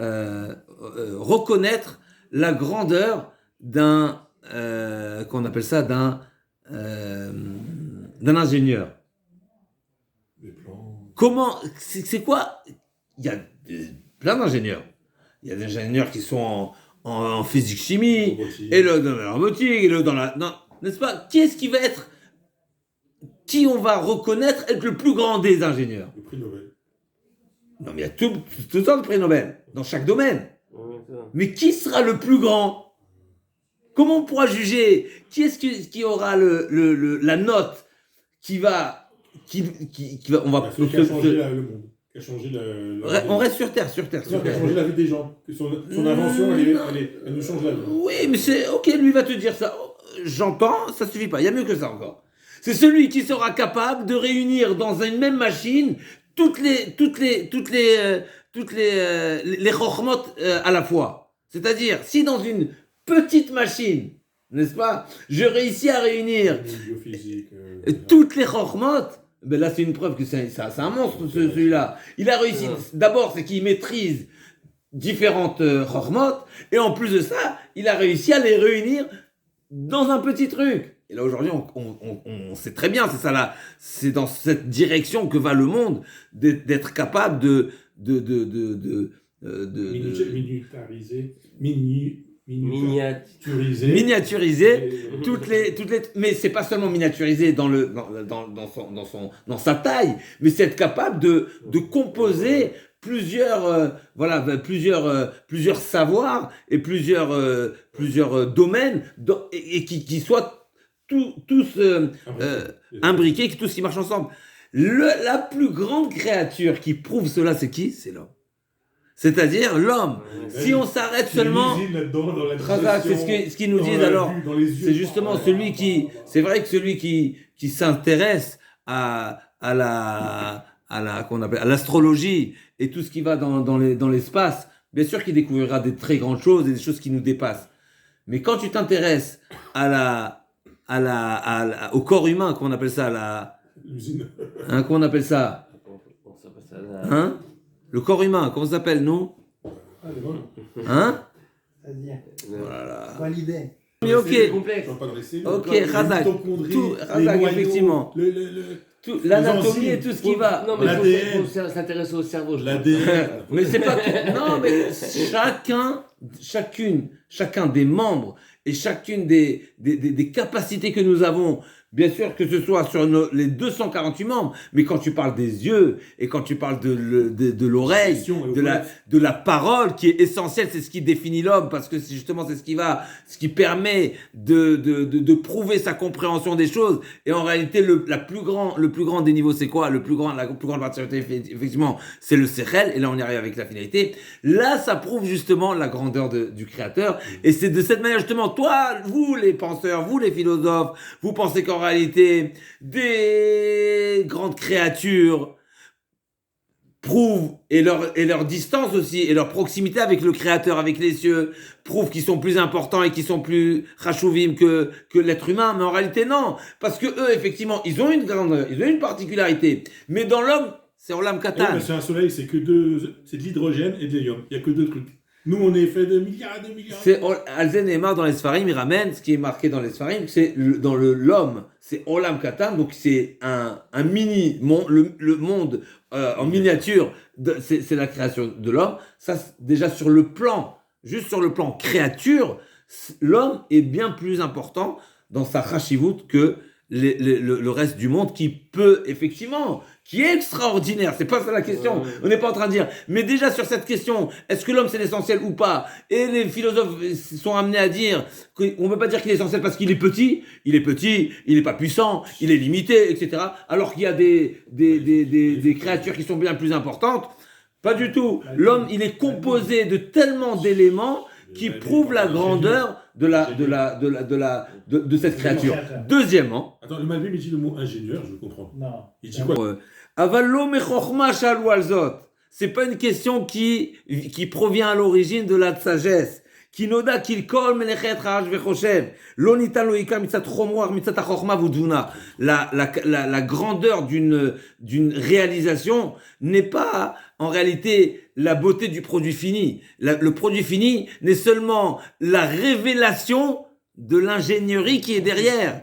reconnaître la grandeur d'un qu'on appelle ça d'un ingénieur. Comment c'est quoi? Il y a plein d'ingénieurs. Il y a des ingénieurs qui sont en physique-chimie, Robotique. et l'autre dans la robotique, et l'autre dans la... Non, n'est-ce pas? Qui est-ce qui va être... Qui on va reconnaître être le plus grand des ingénieurs? Le prix Nobel. Non, mais il y a tout sortes de prix Nobel, dans chaque domaine. Ouais, c'est ça. Mais qui sera le plus grand? Comment on pourra juger? Qui est-ce qui aura la note qui va... on va... Celui qui a changé le monde. Qui a changé On reste sur Terre. Non, qui a changé la vie des gens. Que son invention, elle nous change la vie. Oui, mais c'est... Ok, lui va te dire ça. J'entends, ça suffit pas. Il y a mieux que ça encore. C'est celui qui sera capable de réunir dans une même machine toutes les chokhmot à la fois. C'est-à-dire, si dans une petite machine, n'est-ce pas, je réussis à réunir Biophysique. toutes les chokhmot, ben là c'est une preuve que c'est un monstre celui-là. Il a réussi. D'abord, c'est qu'il maîtrise différentes chokhmot, et en plus de ça, il a réussi à les réunir dans un petit truc. Et là aujourd'hui, on sait très bien, c'est ça là, c'est dans cette direction que va le monde, d'être capable de miniaturiser toutes les, mais c'est pas seulement miniaturiser dans sa taille, mais c'est être capable de composer plusieurs savoirs et plusieurs domaines et qui soient tous imbriqués, tous qui marchent ensemble. La plus grande créature qui prouve cela, c'est qui? C'est l'homme. C'est-à-dire l'homme. Si on s'arrête seulement, c'est ce qu'ils nous disent alors. C'est justement celui qui, c'est vrai que celui qui s'intéresse à l'astrologie et tout ce qui va dans l'espace, bien sûr qu'il découvrira des très grandes choses et des choses qui nous dépassent. Mais quand tu t'intéresses au corps humain, comment on appelle ça, l'usine. Comment on appelle ça? Le corps humain, comment ça s'appelle, nous? C'est-à-dire, Voilà. validé. Mais ok, ok, Razak, effectivement. L'anatomie et tout ce qui va. Non, mais il faut s'intéresser au cerveau. Mais c'est pas tout. Non, mais chacun des membres et chacune des capacités que nous avons, bien sûr que ce soit sur les 248 membres, mais quand tu parles des yeux et quand tu parles de l'oreille, de la parole qui est essentielle, c'est ce qui définit l'homme, parce que justement c'est ce qui permet de prouver sa compréhension des choses. Et en réalité, le plus grand des niveaux, c'est quoi? La plus grande particularité, effectivement, c'est le sechel. Et là, on y arrive avec la finalité. Là, ça prouve justement la grandeur du Créateur. Et c'est de cette manière, justement, vous les penseurs, vous les philosophes, vous pensez qu'en réalité, des grandes créatures prouvent, et leur distance aussi, et leur proximité avec le Créateur, avec les cieux, prouvent qu'ils sont plus importants et qu'ils sont plus chashuvim que l'être humain. Mais en réalité, non. Parce que eux, effectivement, ils ont une grandeur, ils ont une particularité. Mais dans l'homme, c'est Olam Katan. Ouais, c'est un soleil, c'est de l'hydrogène et de l'hélium. Il n'y a que deux trucs. Nous, on est fait de milliards et de milliards. C'est Alzen Emar dans les Sfarim, il ramène ce qui est marqué dans les Sfarim, c'est dans l'homme, c'est Olam Katan, donc c'est un mini monde, le monde en miniature, c'est la création de l'homme. Ça, déjà juste sur le plan créature, l'homme est bien plus important dans sa chashivut que le reste du monde qui peut effectivement, qui est extraordinaire, c'est pas ça la question, on n'est pas en train de dire, mais déjà sur cette question, est-ce que l'homme c'est l'essentiel ou pas? Et les philosophes sont amenés à dire qu'on ne peut pas dire qu'il est essentiel parce qu'il est petit, il est pas puissant, il est limité, etc. Alors qu'il y a des créatures qui sont bien plus importantes. Pas du tout. L'homme, il est composé de tellement d'éléments qui prouvent la grandeur de cette créature. Deuxièmement. Attends, le Malbim, il dit le mot ingénieur, je comprends. Non. Il dit quoi? Avalo mechokma shalu alzot. C'est pas une question qui provient à l'origine de la sagesse. Kinoda kil kol melechet ra'ash vechoshev. Lo nitan lo ika mitzat chomroach mitzat achokma vudvuna. La grandeur d'une réalisation n'est pas en réalité la beauté du produit fini. Le produit fini n'est seulement la révélation de l'ingénierie qui est derrière.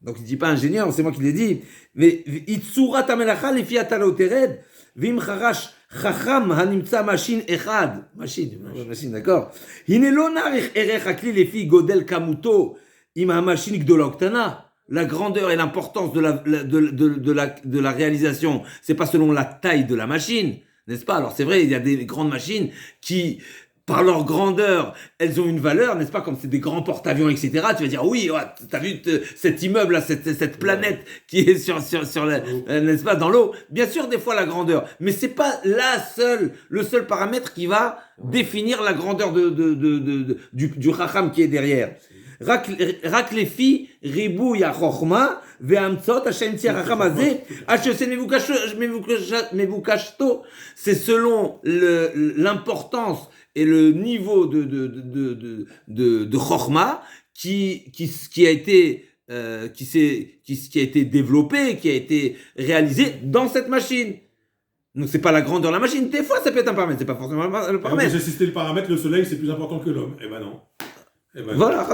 Donc il dit pas ingénieur, c'est moi qui l'ai dit. Mais itsurat amelacha lefi atalo tered. Vim charash chacham hanimtsa machin echad. Machin, d'accord. Hine lo narich erech akli lefi godel kamuto ima machin gdola oktana. La grandeur et l'importance de la réalisation, c'est pas selon la taille de la machine, n'est-ce pas? Alors c'est vrai, il y a des grandes machines qui, par leur grandeur, elles ont une valeur, n'est-ce pas? Comme c'est des grands porte-avions, etc. Tu vas dire, oui, ouais, t'as vu cet immeuble là, cette planète qui est sur n'est-ce pas, dans l'eau? Bien sûr, des fois la grandeur, mais c'est pas le seul paramètre qui va définir la grandeur du Chacham qui est derrière. רק לפי ריבוי החוכמה והמצאות אשר המציא החכם הזה, אשר עושה מבוקשתו, c'est selon l'importance et le niveau de chokhma qui a été développé, qui a été réalisé dans cette machine. Donc c'est pas la grandeur de la machine, des fois ça peut être un paramètre, c'est pas forcément le paramètre. Si c'était le paramètre, le soleil c'est plus important que l'homme. Eh ben non. Voilà,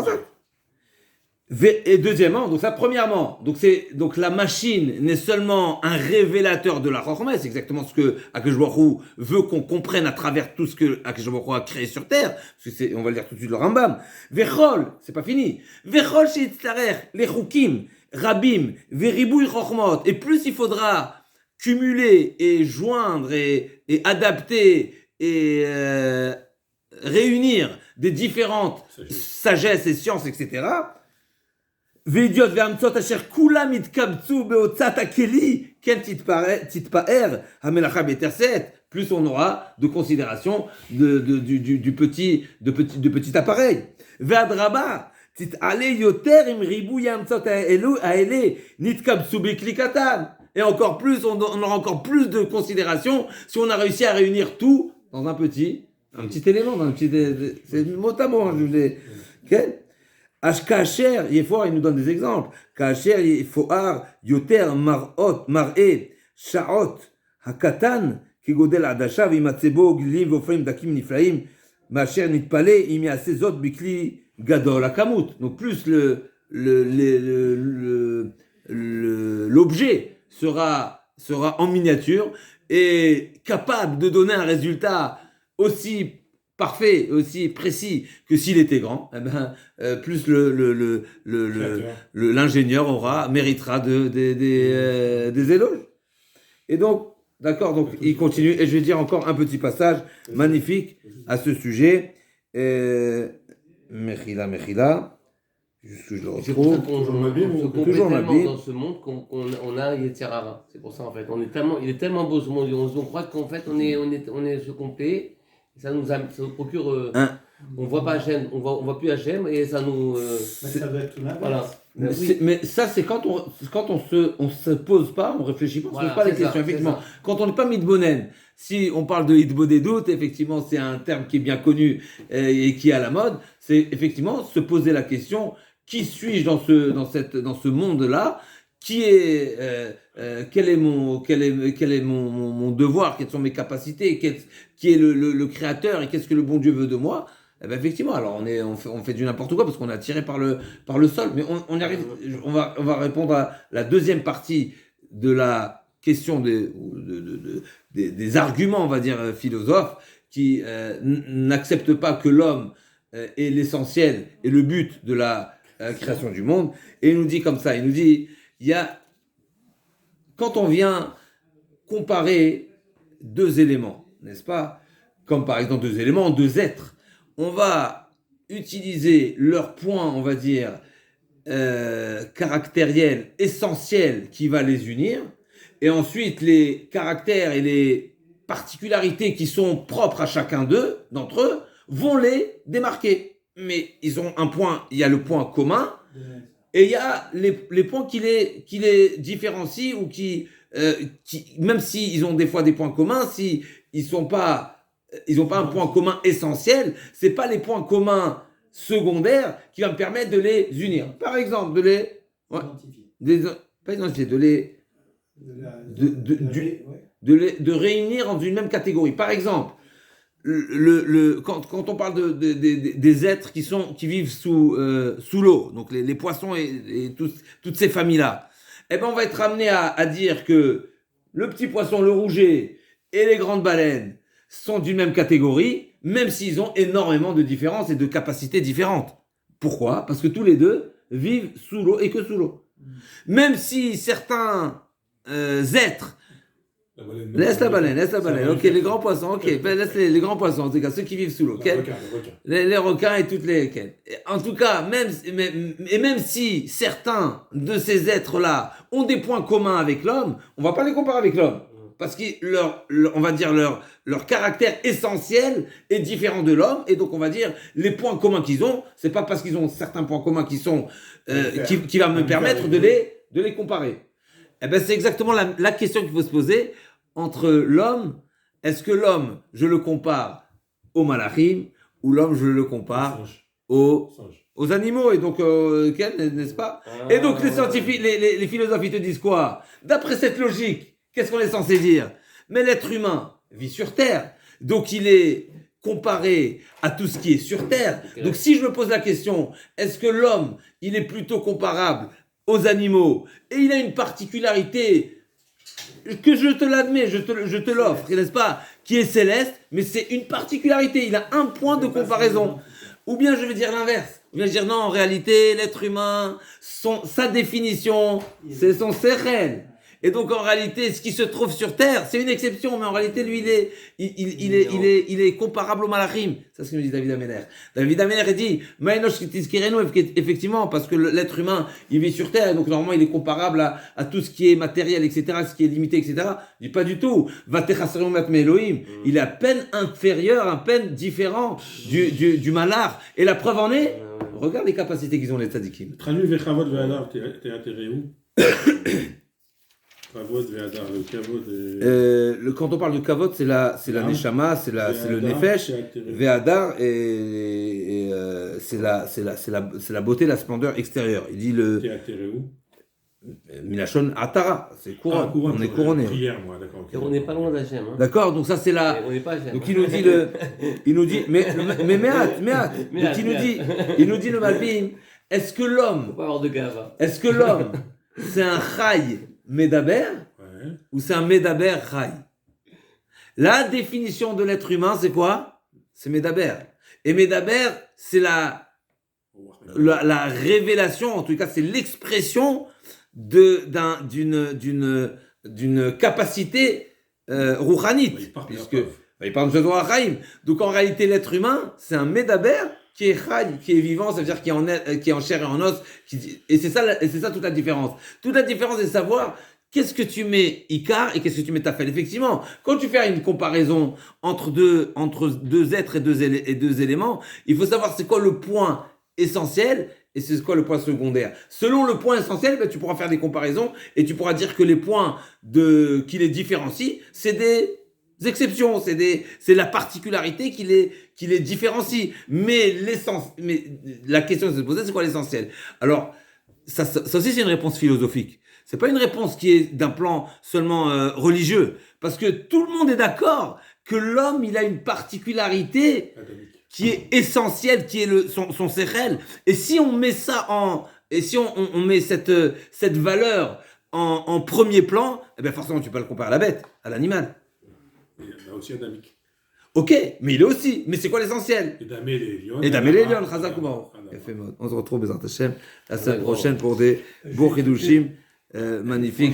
et deuxièmement, donc ça, premièrement, donc la machine n'est seulement un révélateur de la Chokhmah, c'est exactement ce que Akadosh Baruch Hu veut qu'on comprenne à travers tout ce que Akadosh Baruch Hu a créé sur terre, parce que on va le dire tout de suite le Rambam. Vechol, c'est pas fini. Vechol sheyitzarech lechukim rabim veribuy chokhmot, et plus il faudra cumuler et joindre et adapter et réunir des différentes sagesses et sciences, etc. Veidiot ve'amtzot asher kulam itkabtzu beotzat hakeli ken titpaer hamelacha beterset. Plus on aura de considération du petit appareil. Ve'adraba tit'ale yoter im ribuy amtzot haele nitkabtzu beklikatan. Et encore plus, on aura encore plus de considération si on a réussi à réunir tout dans un petit élément, dans un petit, c'est mot à mot, je voulais. Kacher, Yefoar, il nous donne des exemples. Kacher, Yefoar, Yoter, Mar'e, Sha'ot, Hakatan, Kigodel Adasha, Vimatsebo, Gilim, Vofrim, Dakim, Niflaim, Macher, Nitpale, Imia, Sezot, Bikli, Gadol, Akamut. Donc plus l'objet sera en miniature et capable de donner un résultat aussi parfait, aussi précis que s'il était grand, eh ben, plus l'ingénieur méritera des éloges. Et donc, d'accord, donc il continue, et je vais dire encore un petit passage magnifique à ce sujet. Mechila. Juste que je le retrouve. Toujours tellement dans ce monde qu'on a Yetzirara. C'est pour ça en fait. Il est tellement beau ce monde. On croit qu'en fait on est ce complet. Ça nous procure. On voit pas Hachem, on voit plus Hachem et ça nous. Ça doit être tout l'inverse. Voilà. Mais ça c'est quand on se pose pas, on réfléchit pas, on se pose pas les questions. Effectivement, quand on n'est pas mitbonen. Si on parle de hitbodedut, effectivement c'est un terme qui est bien connu et qui est à la mode. C'est effectivement se poser la question. Qui suis-je dans ce monde-là? Quel est mon devoir? Quelles sont mes capacités? Qui est le créateur et qu'est-ce que le bon Dieu veut de moi? Eh ben effectivement, alors on fait du n'importe quoi parce qu'on est attiré par le sol. Mais on y arrive. On va répondre à la deuxième partie de la question des arguments, on va dire philosophes, qui n'acceptent pas que l'homme est l'essentiel et le but de la création du monde, et il nous dit comme ça, il nous dit, quand on vient comparer deux éléments, n'est-ce pas, comme par exemple deux éléments, deux êtres, on va utiliser leurs points, on va dire, caractériels, essentiels, qui va les unir, et ensuite les caractères et les particularités qui sont propres à chacun d'entre eux, vont les démarquer. Mais ils ont un point, il y a le point commun, et il y a les points qui les différencient ou qui même s'ils ont des fois des points communs, si ils n'ont pas un point commun essentiel, c'est pas les points communs secondaires qui vont me permettre de les unir. Par exemple, de réunir dans une même catégorie. Par exemple, quand on parle des êtres qui vivent sous l'eau, donc les poissons et toutes ces familles-là, eh ben on va être amené à dire que le petit poisson, le rouget, et les grandes baleines sont d'une même catégorie, même s'ils ont énormément de différences et de capacités différentes. Pourquoi? Parce que tous les deux vivent sous l'eau et que sous l'eau. Même si certains êtres... Laisse la baleine, ok, les grands poissons, ok, laisse les grands poissons, en tout cas, ceux qui vivent sous l'eau, okay? Les requins et toutes les... En tout cas, même si certains de ces êtres-là ont des points communs avec l'homme, on va pas les comparer avec l'homme, parce que on va dire leur caractère essentiel est différent de l'homme, et donc on va dire les points communs qu'ils ont, c'est pas parce qu'ils ont certains points communs qui sont qui va me permettre de les comparer. Eh ben c'est exactement la question qu'il faut se poser entre l'homme. Est-ce que l'homme, je le compare aux malachim, ou l'homme, je le compare aux animaux, et donc n'est-ce pas? Et donc les scientifiques, les philosophes, ils te disent quoi? D'après cette logique, qu'est-ce qu'on est censé dire? Mais l'être humain vit sur Terre, donc il est comparé à tout ce qui est sur Terre. Donc si je me pose la question, est-ce que l'homme, il est plutôt comparable aux animaux, et il a une particularité que je te l'admets, je te l'offre, n'est-ce pas, qui est céleste, mais c'est une particularité, il a un point de comparaison. Ou bien je vais dire l'inverse, je vais dire non, en réalité, l'être humain, sa définition, c'est son sérel. Et donc en réalité, ce qui se trouve sur Terre, c'est une exception, mais en réalité, lui, il est comparable au malachim. C'est ce que nous dit David Amener. David Amener, il dit, effectivement, parce que l'être humain, il vit sur Terre, et donc normalement, il est comparable à tout ce qui est matériel, etc., ce qui est limité, etc. Il dit pas du tout. Il est à peine inférieur, à peine différent du malach. Et la preuve en est, regarde les capacités qu'ils ont, les tzadikim. Traduis Vechavot Ve'adar, t'es intérêt où? Quand on parle de kavod, c'est la neshama, c'est le nefesh. Ve'adar, et c'est la beauté, la splendeur extérieure. Il dit le. T'es atterré où? Milachon Atara, c'est couronne. On est couronné. Prière, moi, d'accord. Et on n'est pas loin d'Hachem. Hein. D'accord, donc ça c'est la. On n'est pas Hachem. Donc il nous dit mais donc il nous dit le Malbim, est-ce que l'homme. Faut pas avoir de gave. Est-ce que l'homme c'est un chai Medaber, ou c'est un Medaber Chai? La définition de l'être humain, c'est quoi? C'est Medaber. Et Medaber, c'est la révélation, en tout cas, c'est l'expression d'une capacité rouhanite. Il parle de Shador HaChaim. Donc en réalité, l'être humain, c'est un Medaber qui est chai, qui est vivant, ça veut dire qui est en chair et en os, et c'est ça toute la différence. Toute la différence, c'est de savoir qu'est-ce que tu mets ikar et qu'est-ce que tu mets tafel. Effectivement, quand tu fais une comparaison entre deux êtres et deux éléments, il faut savoir c'est quoi le point essentiel et c'est quoi le point secondaire. Selon le point essentiel, tu pourras faire des comparaisons et tu pourras dire que les points qui les différencient, c'est des exceptions, c'est la particularité qui les différencie. Mais la question de se poser, c'est quoi l'essentiel? Alors, ça aussi, c'est une réponse philosophique. C'est pas une réponse qui est d'un plan seulement religieux. Parce que tout le monde est d'accord que l'homme, il a une particularité qui est essentielle, qui est son sérel. Et si on met ça si on met cette valeur en premier plan, eh bien forcément, tu peux le comparer à la bête, à l'animal. Il y a aussi Adamique. Ok, mais il est aussi. Mais c'est quoi l'essentiel? Et d'Amé les lions, Chazak ou Baruch. On se retrouve, Bezrat Hashem, la semaine prochaine pour des beaux Hidushim magnifiques.